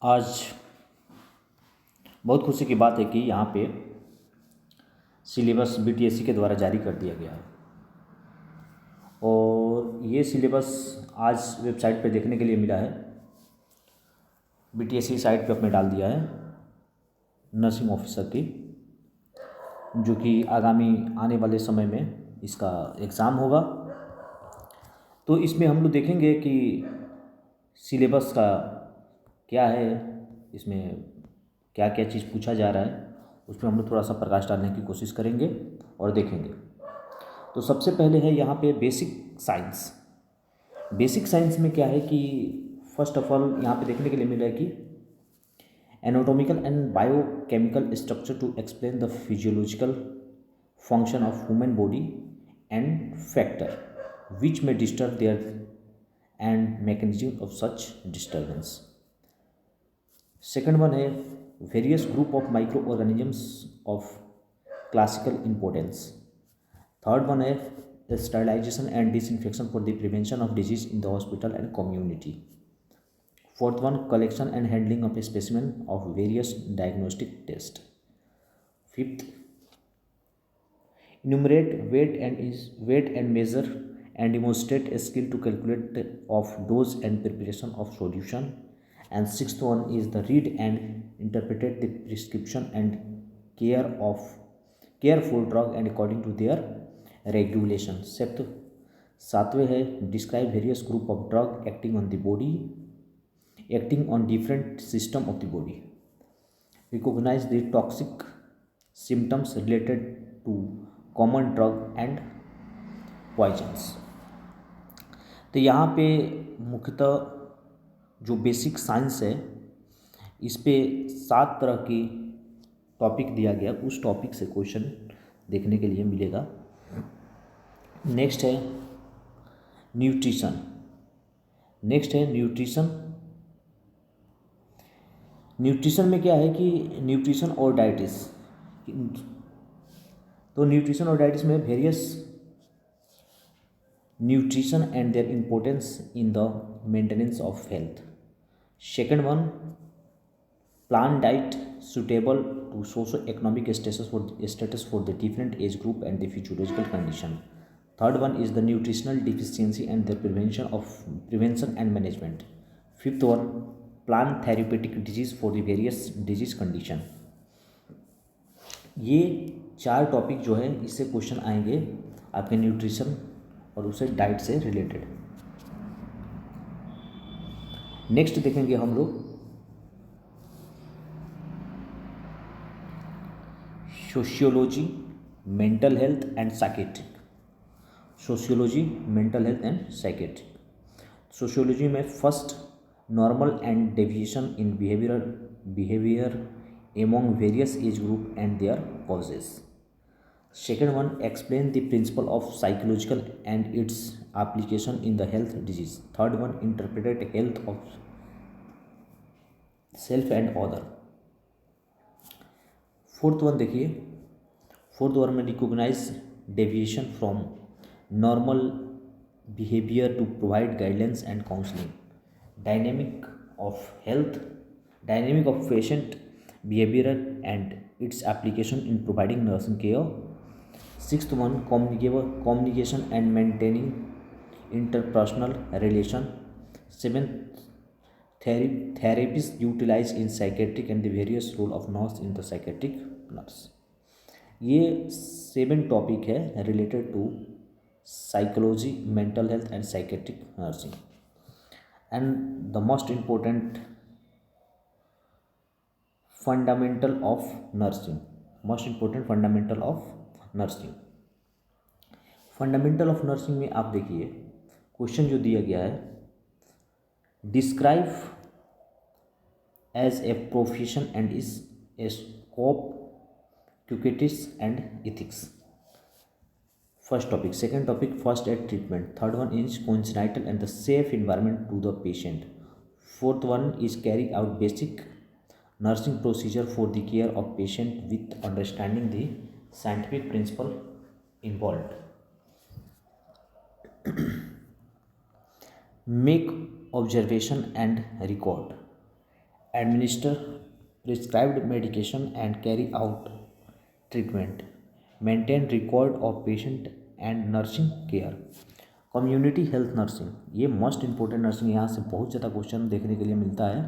आज बहुत खुशी की बात है कि यहाँ पे सिलेबस बीटीएससी के द्वारा जारी कर दिया गया है और ये सिलेबस आज वेबसाइट पे देखने के लिए मिला है। बीटीएससी साइट पे अपने डाल दिया है नर्सिंग ऑफिसर की, जो कि आगामी आने वाले समय में इसका एग्ज़ाम होगा। तो इसमें हम लोग देखेंगे कि सिलेबस का क्या है, इसमें क्या क्या चीज़ पूछा जा रहा है, उसमें हम लोग थोड़ा सा प्रकाश डालने की कोशिश करेंगे और देखेंगे। तो सबसे पहले है यहाँ पे बेसिक साइंस। बेसिक साइंस में क्या है कि फर्स्ट ऑफ ऑल यहाँ पे देखने के लिए मिल रहा है कि anatomical and biochemical structure to explain the physiological function of human body and factor which में disturb there and mechanism of such disturbance. Second one है various group of microorganisms of classical importance. Third one है sterilisation and disinfection for the prevention of disease in the hospital and community. Fourth one collection and handling of specimen of various diagnostic test. Fifth enumerate weight and measure and demonstrate a skill to calculate of dose and preparation of solution. And sixth one is the read and interpret the prescription and care for drug and according to their regulation. सातवें है describe various group of drug acting on the body, acting on different system of the body. Recognize the toxic symptoms related to common drug and poisons. तो यहाँ पे मुख्यतः जो basic science है इस पे 7 तरह की टॉपिक दिया गया, उस टॉपिक से क्वेश्चन देखने के लिए मिलेगा। नेक्स्ट है न्यूट्रिशन। न्यूट्रिशन में क्या है कि न्यूट्रिशन और डाइटिस। तो न्यूट्रिशन और डाइटिस में various nutrition and their importance in the maintenance of health. Second one plan diet suitable to socio economic status for the different age group and the physiological condition. Third one is the nutritional deficiency and the prevention and management. Fifth one plan therapeutic disease for the various disease condition. ये 4 topic जो है इससे question आएंगे आपके nutrition और उसे diet से related. Next देखेंगे हम लोग sociology, mental health and psychiatric. Sociology में first normal and deviation in behaviour among various age group and their causes. Second one, explain the principle of psychological and its application in the health disease. Third one, interpret health of self and other. Fourth one में recognise deviation from normal behaviour to provide guidance and counselling. Dynamic of patient behavior and its application in providing nursing care. Sixth one, communication and maintaining interpersonal relation. Seventh, therapies utilized in psychiatric and the various role of nurse in the psychiatric nurse. ये 7 topic है related to psychology, mental health and psychiatric nursing. And the most important fundamental of nursing. Fundamental of nursing में आप देखिए question जो दिया गया है, describe as a profession and is a scope क्यूकेटिस and ethics. First topic. Second topic first aid treatment. Third one is coincidental and the safe environment to the patient. Fourth one is carry out basic nursing procedure for the care of patient with understanding the scientific principle involved. Make observation and record. administer prescribed medication and carry out treatment, maintain record of patient and nursing care। Community health nursing, ये most important nursing, यहाँ से बहुत ज़्यादा question देखने के लिए मिलता है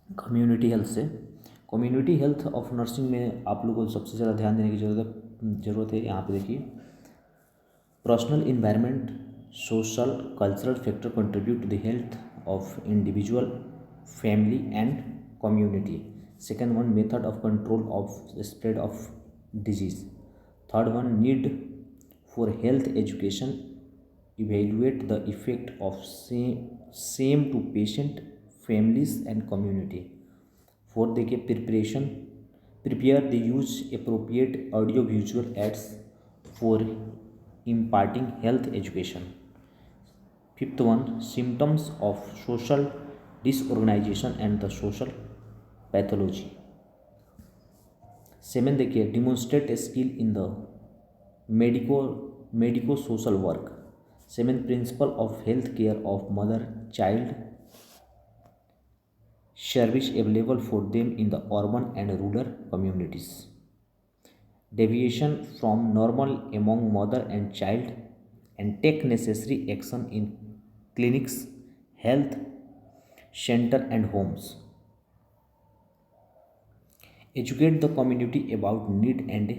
कम्युनिटी हेल्थ से। कम्युनिटी हेल्थ ऑफ नर्सिंग में आप लोगों को सबसे ज़्यादा ध्यान देने की ज़रूरत है। यहाँ पे देखिए, personal environment, social cultural factor contribute to the health of individual, family and community. Second one, method of control of spread of disease. Third one, need for health education, evaluate the effect of same to patient, families and community. Fourth देखिए, prepare the use appropriate audio visual aids for imparting health education। Fifth one, symptoms of social disorganization and the social pathology। Seven देखिए, demonstrate a skill in the medico social work। Seven, principle of health care of mother child service available for them in the urban and rural communities। deviation from normal among mother and child and take necessary action in clinics, health center and homes। educate the community about need and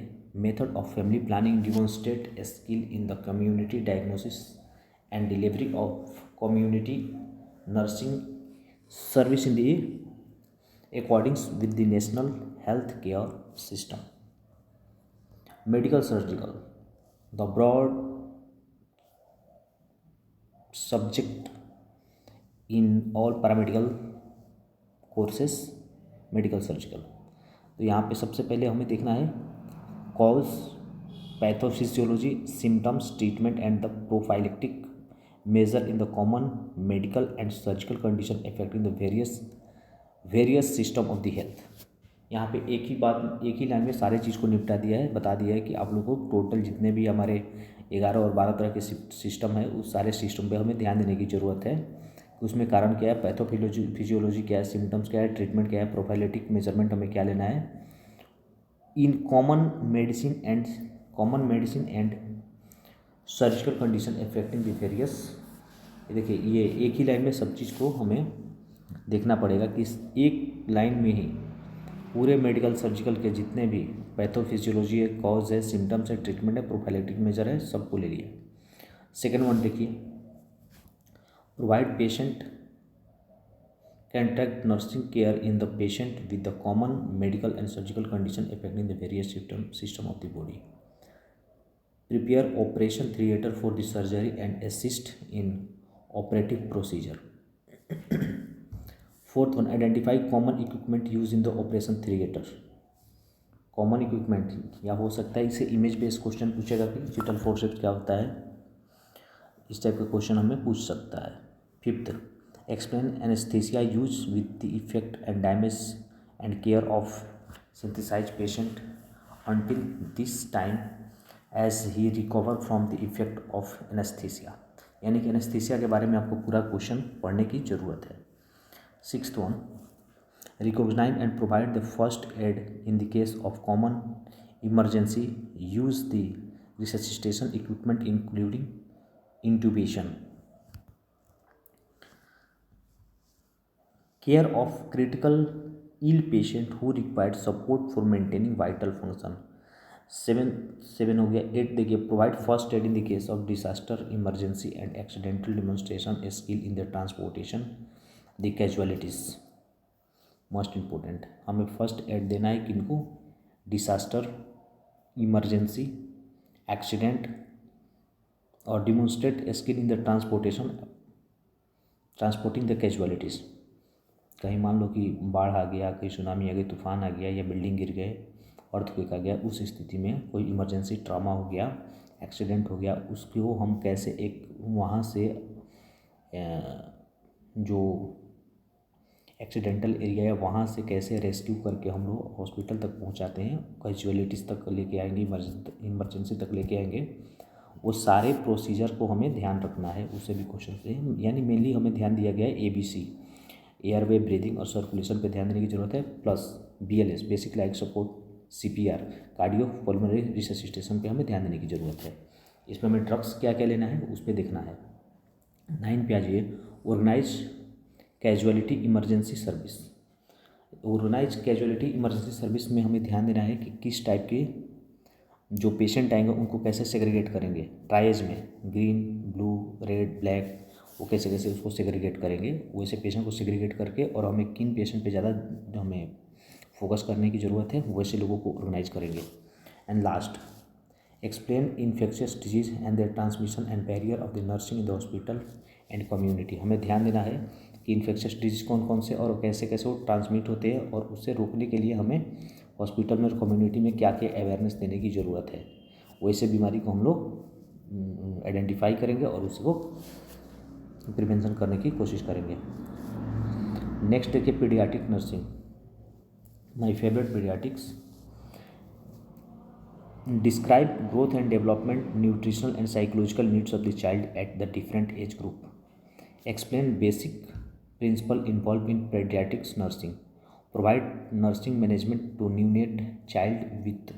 method of family planning, demonstrate a skill in the community diagnosis and delivery of community nursing service in the accordance with the national health care system। Medical surgical, the broad subject in all paramedical courses, medical surgical. तो यहाँ पे सबसे पहले हमें देखना है cause, pathophysiology, symptoms, treatment and the prophylactic measure in the common medical and surgical condition affecting the various system of the health. यहाँ पे एक ही लाइन में सारे चीज़ को निपटा दिया है, बता दिया है कि आप लोगों को टोटल जितने भी हमारे 11 और 12 तरह के सिस्टम है, उस सारे सिस्टम पे हमें ध्यान देने की ज़रूरत है। उसमें कारण क्या है, पैथोफिजियोलॉजी क्या है, सिम्टम्स क्या है, ट्रीटमेंट क्या है, प्रोफाइलेटिक मेजरमेंट हमें क्या लेना है in common medicine and surgical condition affecting the various. देखिए, ये एक ही लाइन में सब चीज़ को हमें देखना पड़ेगा कि एक लाइन में ही पूरे मेडिकल सर्जिकल के जितने भी पैथोफिजियोलॉजी है, कॉज है, सिम्टम्स है, ट्रीटमेंट है, प्रोफाइलेक्टिक मेजर है, सबको ले लिया। सेकेंड वन देखिए, provide patient contract nursing care in the patient with the common medical and surgical condition affecting the various system of the body. Prepare operation theatre for the surgery and assist in operative procedure. Fourth one, identify common equipment use in the operation theatre. Common equipment या हो सकता है इसे image based question पूछेगा कि whittle forceps क्या होता है, इस टाइप का क्वेश्चन हमें पूछ सकता है। Fifth, explain anaesthesia use with the effect and damage and care of synthesize patient until this time as he recover from the effect of anaesthesia. यानी कि एनेस्थीसिया के बारे में आपको पूरा क्वेश्चन पढ़ने की ज़रूरत है। Sixth one, recognize and provide the first aid in the case of common emergency, use the resuscitation equipment including intubation, care of critical ill patient who required support for maintaining vital function। Seven हो गया। 8 देखिए, provide first aid in the case of disaster emergency and accidental demonstration skill in the transportation the casualties. Most important, हमें first aid देना है किनको, disaster, emergency, accident और demonstrate skill in the transporting the casualties. कहीं मान लो कि बाढ़ आ गया, कहीं सुनामी आ गई, तूफान आ गया या बिल्डिंग गिर गए, अर्थक्वेक आ गया, उस स्थिति में कोई इमरजेंसी ट्रॉमा हो गया, एक्सीडेंट हो गया, उसको हम कैसे एक वहाँ से जो एक्सीडेंटल एरिया है वहाँ से कैसे रेस्क्यू करके हम लोग हॉस्पिटल तक पहुँचाते हैं, कैजुअलिटीज़ तक लेके आएंगे, इमरजेंसी तक लेके आएंगे, वो सारे प्रोसीजर को हमें ध्यान रखना है। उससे भी क्वेश्चन से यानी मेनली हमें ध्यान दिया गया है ABC। एयरवे, ब्रीदिंग और सर्कुलेशन पे ध्यान देने की ज़रूरत है। Plus BLS, basic life support, CPR, cardio pulmonary resuscitation पे हमें ध्यान देने की ज़रूरत है। इसमें हमें ड्रग्स क्या क्या लेना है उस पर देखना है। 9 पे आ जाइए, organise casualty emergency service. Organise casualty emergency service में हमें ध्यान देना है कि किस टाइप के जो पेशेंट आएंगे उनको कैसे सेग्रीगेट करेंगे। ट्राइज में ग्रीन, ब्लू, रेड, ब्लैक, वो कैसे कैसे उसको सेग्रीगेट करेंगे, वैसे पेशेंट को सेग्रीगेट करके, और हमें किन पेशेंट पे ज़्यादा हमें फोकस करने की ज़रूरत है वैसे लोगों को ऑर्गेनाइज करेंगे। And last, explain infectious disease and their transmission and barrier of the nursing in the hospital and community. हमें ध्यान देना है कि इन्फेक्शियस डिजीज कौन कौन से और कैसे कैसे वो ट्रांसमिट होते हैं, और उससे रोकने के लिए हमें हॉस्पिटल में और कम्युनिटी में क्या क्या अवेयरनेस देने की ज़रूरत है। वैसे बीमारी को हम लोग आइडेंटिफाई करेंगे और उसको प्रिवेंशन करने की कोशिश करेंगे। नेक्स्ट देखिए, paediatric nursing, my favourite paediatrics. Describe growth and development, nutritional and psychological needs of the child at the different age group. Explain basic principle involve in paediatrics nursing. Provide nursing management to neonate child with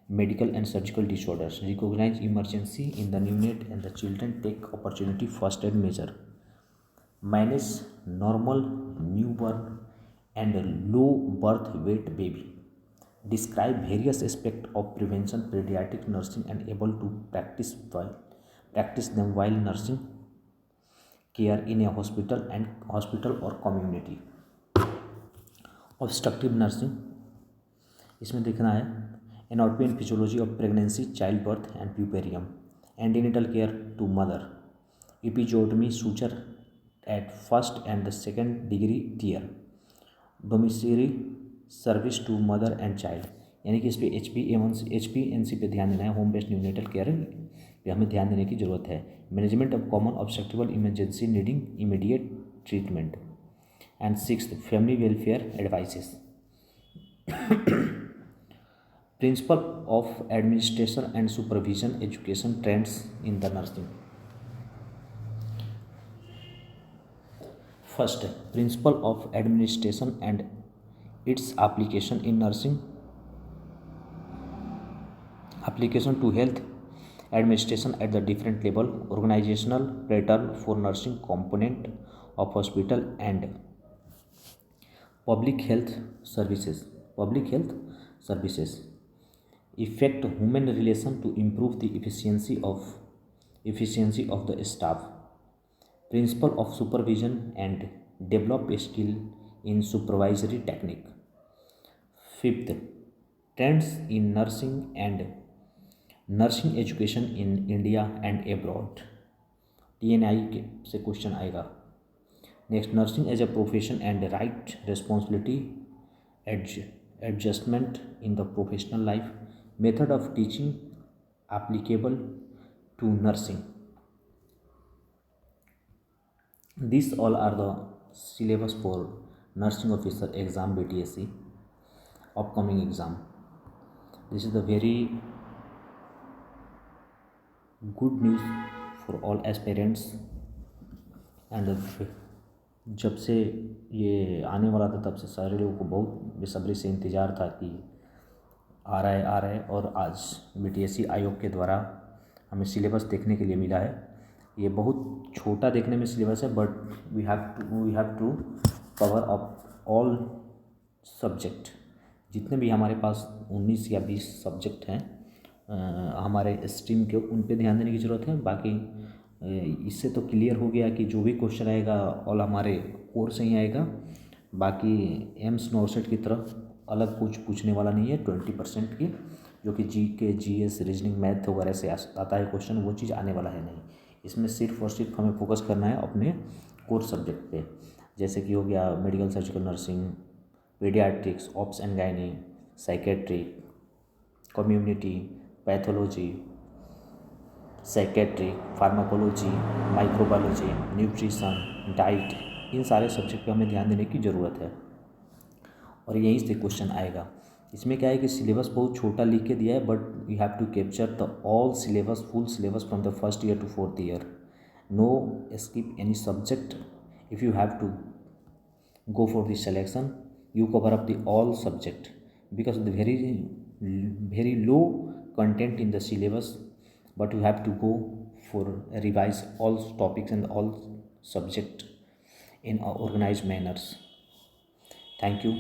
medical and surgical disorders. Recognize emergency in the neonate and the children take opportunity first aid measure. Manage normal newborn and low birth weight baby. Describe various aspects of prevention pediatric nursing and able to practice them while nursing care in a hospital or community. Obstructive nursing, इसमें देखना है anatomy and physiology of pregnancy, child birth and puerperium, antenatal care to mother, episiotomy suture at first and the second degree tear, domiciliary service to mother and child. यानी कि इस पर HPNC पे ध्यान देना है। होम बेस्ड न्यूनेटल केयर पे हमें ध्यान देने की ज़रूरत है। Management of common obstetrical emergency needing immediate treatment. And sixth, family welfare advices. Principle of administration and supervision education trends in the nursing. First, principle of administration and its application in nursing. Application to health administration at the different level, organizational pattern for nursing component of hospital and public health services. Effect human relation to improve the efficiency of the staff. Principle of supervision and develop a skill in supervisory technique. Fifth, trends in nursing and nursing education in India and abroad. TNI से question आएगा। Next, nursing as a profession and right responsibility, adjustment in the professional life, method of teaching applicable to nursing. This all are the syllabus for nursing officer exam BTSC upcoming exam. This is the very good news for all aspirants and जब से ये आने वाला था तब से सारे लोगों को बहुत बेसब्री से इंतज़ार था कि आ रहा है और आज BTSC आयोग के द्वारा हमें सिलेबस देखने के लिए मिला है। ये बहुत छोटा देखने में सिलेबस है, but we have to cover up all subject. जितने भी हमारे पास 19 या 20 सब्जेक्ट हैं हमारे स्ट्रीम के, उन पे ध्यान देने की ज़रूरत है। बाकी इससे तो क्लियर हो गया कि जो भी क्वेश्चन आएगा ऑल हमारे कोर से ही आएगा। बाकी एम्स नॉर्सेट की तरफ अलग कुछ पूछने वाला नहीं है। 20% की जो कि GK, GS, रीजनिंग, मैथ वगैरह से आता है क्वेश्चन, वो चीज़ आने वाला है नहीं। इसमें सिर्फ और सिर्फ हमें फोकस करना है अपने कोर सब्जेक्ट पे, जैसे कि हो गया medical surgical nursing, paediatrics, obs and gynae, psychiatry, community, pathology, psychiatry, pharmacology, microbiology, nutrition, diet, इन सारे सब्जेक्ट पे हमें ध्यान देने की ज़रूरत है और यहीं से क्वेश्चन आएगा। इसमें क्या है कि सिलेबस बहुत छोटा लिख के दिया है, but you have to capture the all syllabus, full syllabus from the first year to 4th year, no skip any subject. If you have to go for the selection. You cover up the all subject because the very low content in the syllabus, but you have to go for revise all topics and all subject in a organized manners. Thank you.